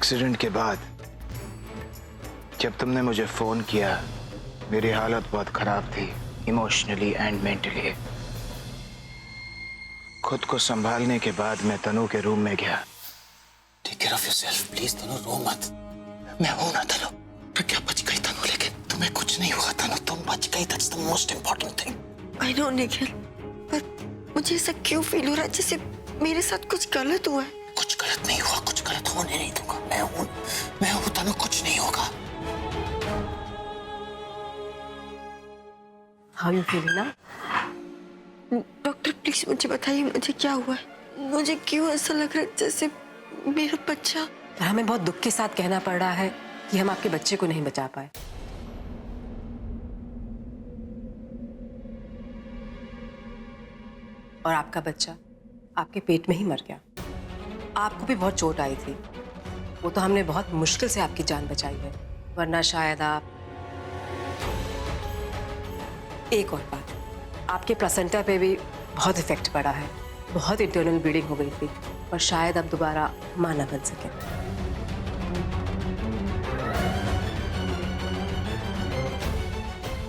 Accident के बाद जब तुमने मुझे फोन किया, मेरी हालत बहुत खराब थी, इमोशनली एंड मेंटली। खुद को संभालने के बाद मैं तनु के रूम में गया। Take care of yourself please Tanu, रो मत। मैं हूं ना तनु। प्रज्ञा बच गई तनु, लेकिन तुम्हें कुछ नहीं हुआ तनु, तुम बच गई। That's the most important thing. I know Nikhil, पर मुझे ऐसा क्यों फील हो रहा है जैसे मेरे साथ कुछ गलत हुआ है। कुछ गलत नहीं हुआ, कुछ गलत होने नहीं दूंगा। मैं हूं तनु, कुछ नहीं होगा। How you feeling now? Doctor please मुझे बताइए, मुझे क्या हुआ है? मुझे क्यों ऐसा लग रहा है जैसे मेरा बच्चा। हमें बहुत दुख के साथ कहना पड़ रहा है कि हम आपके बच्चे को नहीं बचा पाए। और आपका बच्चा आपके पेट में ही मर गया। आपको भी बहुत चोट आई थी, वो तो हमने बहुत मुश्किल से आपकी जान बचाई है, वरना शायद आप। एक और बात, आपके प्लेसेंटा पे भी बहुत इफेक्ट पड़ा है, बहुत इंटरनल ब्लीडिंग हो गई थी और शायद अब दोबारा मां न बन सके।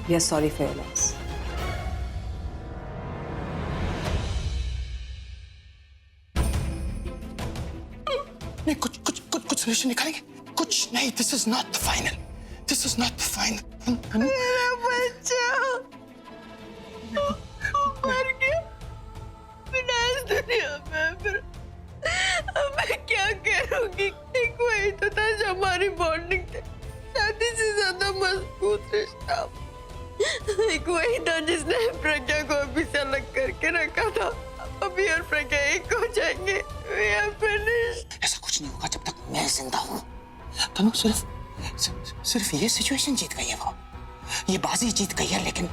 We are sorry for your loss. नहीं, कुछ सोल्यूशन निकालेंगे। कुछ नहीं, this is not the final, this is not the final. मेरा बच्चा मर गया बिना इस दुनिया में। फिर अब मैं क्या करूंगी? एक वही तो था जो हमारी बॉन्डिंग थी, शादी से ज्यादा मजबूत रिश्ता। एक वही था जिसने प्रज्ञा को अभी से अलग करके रखा था। अभी और प्रज्ञा एक हो जाएंगे। We are finished। ऐसा कुछ नहीं होगा जब तक मैं जिंदा हूं तनु। सिर्फ ये सिचुएशन जीत गई है वो, ये बाजी जीत गई है, लेकिन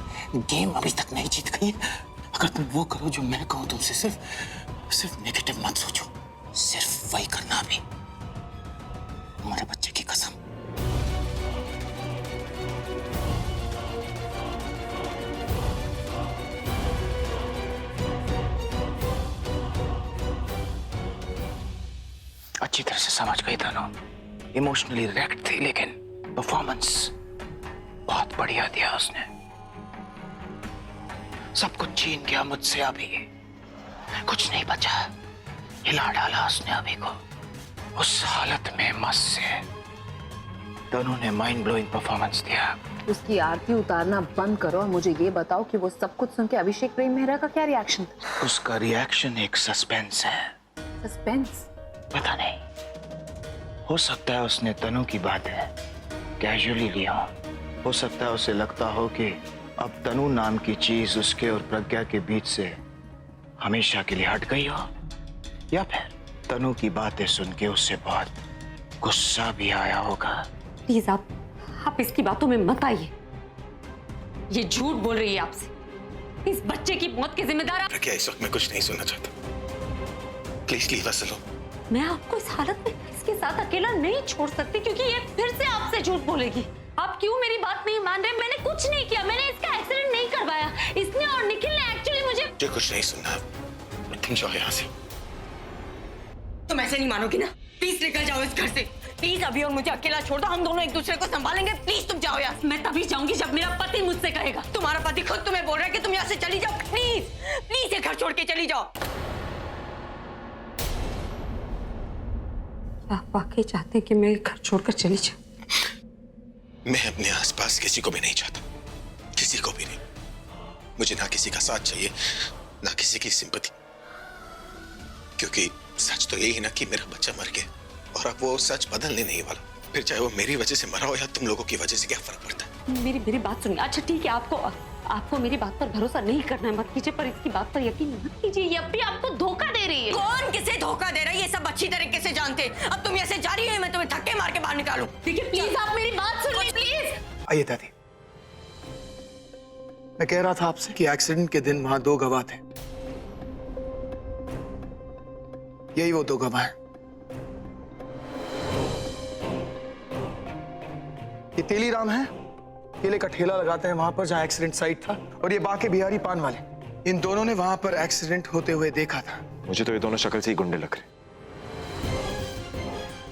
गेम अभी तक नहीं जीत गई है। अगर तुम वो करो जो मैं कहूं तुमसे, सिर्फ नेगेटिव मत सोचो, सिर्फ वही करना। अभी हमारे बच्चे की कसम। अच्छी तरह से समझ गई तनु, इमोशनली रिएक्ट थी, लेकिन परफॉर्मेंस बहुत बढ़िया दिया उसने। सब कुछ छीन गया मुझसे, अभी कुछ नहीं बचा। हिला डाला उसने अभी को उस हालत में मस्त से। तनु ने माइंड ब्लोइंग परफॉर्मेंस दिया। उसकी आरती उतारना बंद करो और मुझे ये बताओ कि वो सब कुछ सुन के अभिषेक प्रेम मेहरा का क्या रिएक्शन था? उसका रिएक्शन एक सस्पेंस है। सस्पेंस? पता नहीं, हो सकता है उसने तनु की बातें कैजुअली ली हो सकता है उसे लगता हो कि अब तनु नाम की चीज उसके और प्रज्ञा के बीच से हमेशा के लिए हट गई हो, या फिर तनु की बातें सुन के उससे बहुत गुस्सा भी आया होगा। प्लीज आप इसकी बातों में मत आइए। ये झूठ बोल रही है आपसे। इस बच्चे की मौत के जिम्मेदार आप। प्रज्ञा, इस वक्त मैं कुछ नहीं सुनना चाहता। Please leave us alone. मैं आपको इस हालत में इसके साथ अकेला नहीं छोड़ सकती, क्योंकि ये फिर से आपसे झूठ बोलेगी। आप क्यों मेरी बात नहीं मान रहे? मैंने कुछ नहीं किया, मैंने इसका एक्सीडेंट नहीं करवाया। इसने और निखिल ने एक्चुअली मुझे कुछ नहीं सुनना। तुम जाओ यहाँ से। तुम ऐसे नहीं मानोगी ना। प्लीज निकल जाओ इस घर से। प्लीज अभी और मुझे अकेला छोड़ दो, हम दोनों एक दूसरे को संभालेंगे। प्लीज तुम जाओ यहाँ। मैं तभी जाऊंगी जब मेरा पति मुझसे कहेगा। तुम्हारा पति खुद तुम्हें बोल रहा है कि तुम यहाँ से चली जाओ। प्लीज प्लीज ये घर छोड़ के चली जाओ। आप वाकई चाहते हैं कि मैं घर छोड़कर चली जाऊं? मैं अपने आसपास किसी को भी नहीं चाहता, किसी को भी नहीं। मुझे ना किसी का साथ चाहिए, ना किसी की सिंपैथी, क्योंकि सच तो यही है ना कि मेरा बच्चा मर गया और अब वो सच बदलने नहीं वाला। फिर चाहे वो मेरी वजह से मरा हो या तुम लोगों की वजह से, क्या फर्क पड़ता है? मेरी बात सुनिए। अच्छा ठीक है, आपको मेरी बात पर भरोसा नहीं करना है, मत कीजिए, पर इसकी बात पर यकीन मत कीजिए। ये अभी आपको धोखा दे रही है। कौन किसे धोखा दे रहा है ये सब अच्छी तरीके से जानते हैं। अब तुम ऐसे जा रही है, मैं तुम्हें धक्के मार के बाहर निकालूं। देखिए प्लीज आप मेरी बात सुनिए प्लीज। आइए दादी, मैं कह रहा था आपसे कि एक्सीडेंट के दिन वहां दो गवाह थे। यही वो दो गवाह हैं। ये तेलीराम है, केले का ठेला लगाते हैं वहां पर जहां एक्सीडेंट साइट था, और ये बाके बिहारी पान वाले, इन दोनों ने वहां पर एक्सीडेंट होते हुए देखा था। मुझे तो ये दोनों शक्ल से ही गुंडे लग रहे।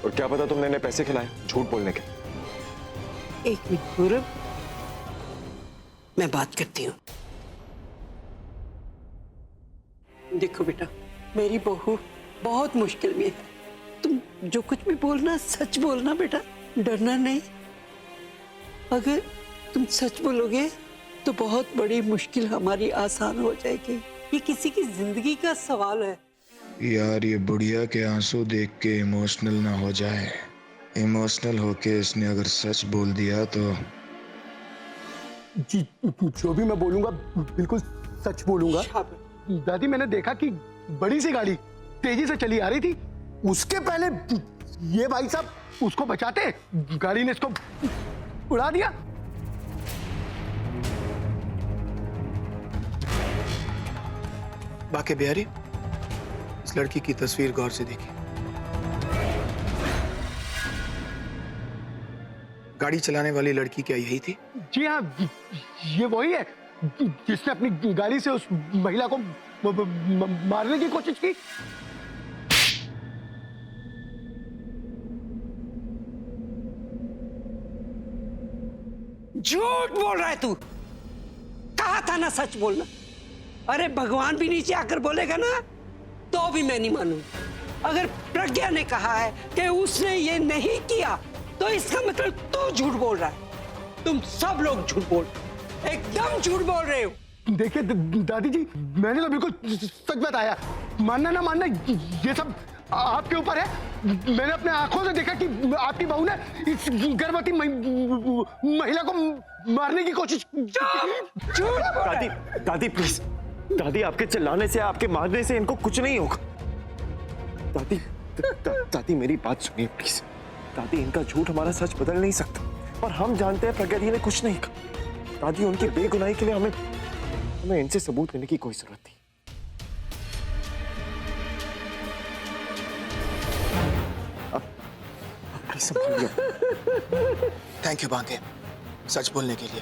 और क्या पता तुमने इन्हें पैसे खिलाए झूठ बोलने के। एक मिनट गौरव, मैं बात करती हूँ। देखो बेटा, मेरी बहू बहुत मुश्किल में है। तुम जो कुछ भी बोलना सच बोलना बेटा, डरना नहीं। अगर तुम सच बोलोगे तो बहुत बड़ी मुश्किल हमारी आसान हो जाएगी। ये किसी की जिंदगी का सवाल है। यार ये बुढ़िया के आंसू देख के इमोशनल ना हो जाए। इमोशनल होके इसने अगर सच बोल दिया तो जी जो भी मैं बोलूंगा बिल्कुल सच बोलूंगा। दादी मैंने देखा कि बड़ी सी गाड़ी तेजी से चली आ रही थी, उसके पहले ये भाई साहब उसको बचाते, गाड़ी ने इसको उड़ा दिया। बाकी बिहारी, इस लड़की की तस्वीर गौर से देखिए। गाड़ी चलाने वाली लड़की क्या यही थी? जी हाँ, ये वही है जिसने अपनी गाड़ी से उस महिला को मारने की कोशिश की। झूठ बोल रहा है तू। कहा था ना सच बोलना। अरे भगवान भी नीचे आकर बोलेगा ना तो भी मैं नहीं मानूंगा। अगर प्रज्ञा ने कहा है कि उसने ये नहीं किया तो इसका मतलब तू झूठ बोल रहा है। तुम सब लोग झूठ बोल, एकदम झूठ बोल रहे हो। देखिए दादी जी, मैंने तो बिल्कुल सच बताया। मानना ना मानना ये सब आपके ऊपर है। मैंने अपने आंखों से देखा कि आपकी बहू ने इस गर्भवती महिला को मारने की कोशिश की। दादी दादी प्लीज, दादी आपके चिल्लाने से आपके मारने से इनको कुछ नहीं होगा। दादी दादी मेरी बात सुनिए प्लीज। दादी इनका झूठ हमारा सच बदल नहीं सकता और हम जानते हैं प्रज्ञा दी ने कुछ नहीं कहा। दादी उनकी बेगुनाही के लिए हमें इनसे सबूत लेने की कोई जरूरत नहीं। थैंक यू बांके, सच बोलने के लिए।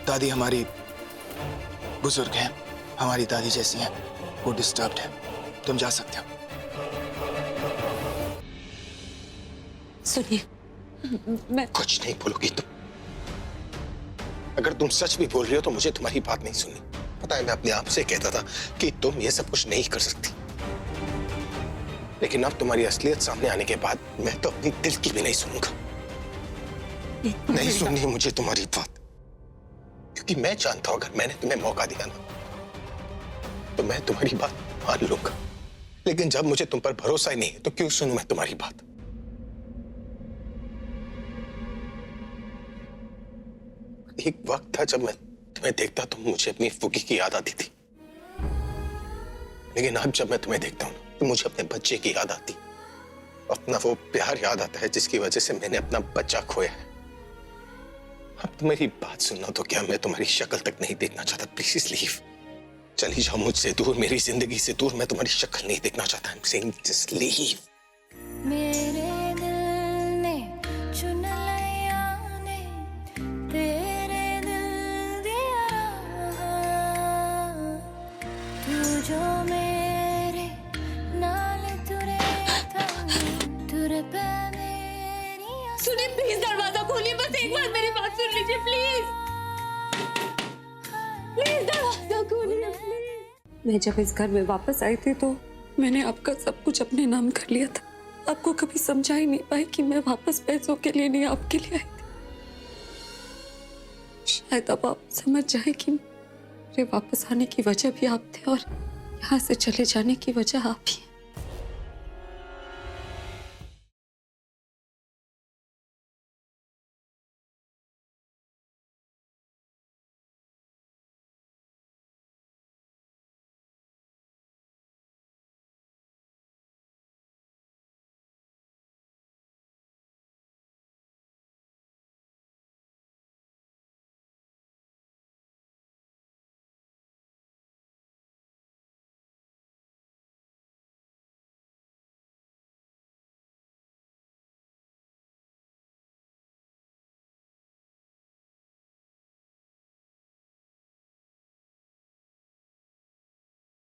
दादी हमारी बुजुर्ग हैं, हमारी दादी जैसी हैं, वो डिस्टर्ब्ड है। तुम जा सकते हो। सुनिए, मैं कुछ नहीं बोलोगी तुम। अगर तुम सच भी बोल रही हो तो मुझे तुम्हारी बात नहीं सुननी। पता है, मैं अपने आप से कहता था कि तुम ये सब कुछ नहीं कर सकती, लेकिन अब तुम्हारी असलियत सामने आने के बाद मैं तो अपनी दिल की भी नहीं सुनूंगा। नहीं सुननी मुझे तुम्हारी बात, क्योंकि मैं जानता हूं अगर मैंने तुम्हें मौका दिया ना तो मैं तुम्हारी बात मान लूंगा। लेकिन जब मुझे तुम पर भरोसा ही नहीं है तो क्यों सुनूं मैं तुम्हारी बात? एक वक्त था जब मैं तुम्हें देखता तो मुझे अपनी फूफी की याद आती थी, लेकिन अब जब मैं तुम्हें देखता हूं तो मुझे अपने बच्चे की याद आती, अपना वो प्यार याद आता है जिसकी वजह से मैंने अपना बच्चा खोया है। अब तुम मेरी बात सुनना तो क्या मैं तुम्हारी शक्ल तक नहीं देखना चाहता। प्लीज लीव, चली जाओ मुझसे दूर, मेरी जिंदगी से दूर। मैं तुम्हारी शक्ल नहीं देखना चाहता। I'm saying just leave. मेरे दिल ने चुन लिया ने तेरे दिल दिया राह, तू जो मेरे नाल तुरे था, तुरे पे मेरी सुनिए प्लीज, दरवाजा खोलिए। बस एक बार मेरी बात सुन लीजिए प्लीज। प्लीज दरवाजा खोलिए प्लीज। मैं जब इस घर में वापस आई थी तो मैंने आपका सब कुछ अपने नाम कर लिया था। आपको कभी समझा ही नहीं पाई कि मैं वापस पैसों के लिए नहीं, आपके लिए आई थी। शायद अब आप समझ जाए कि मेरे वापस आने की वजह भी आप थे और यहाँ से चले जाने की वजह आप ही।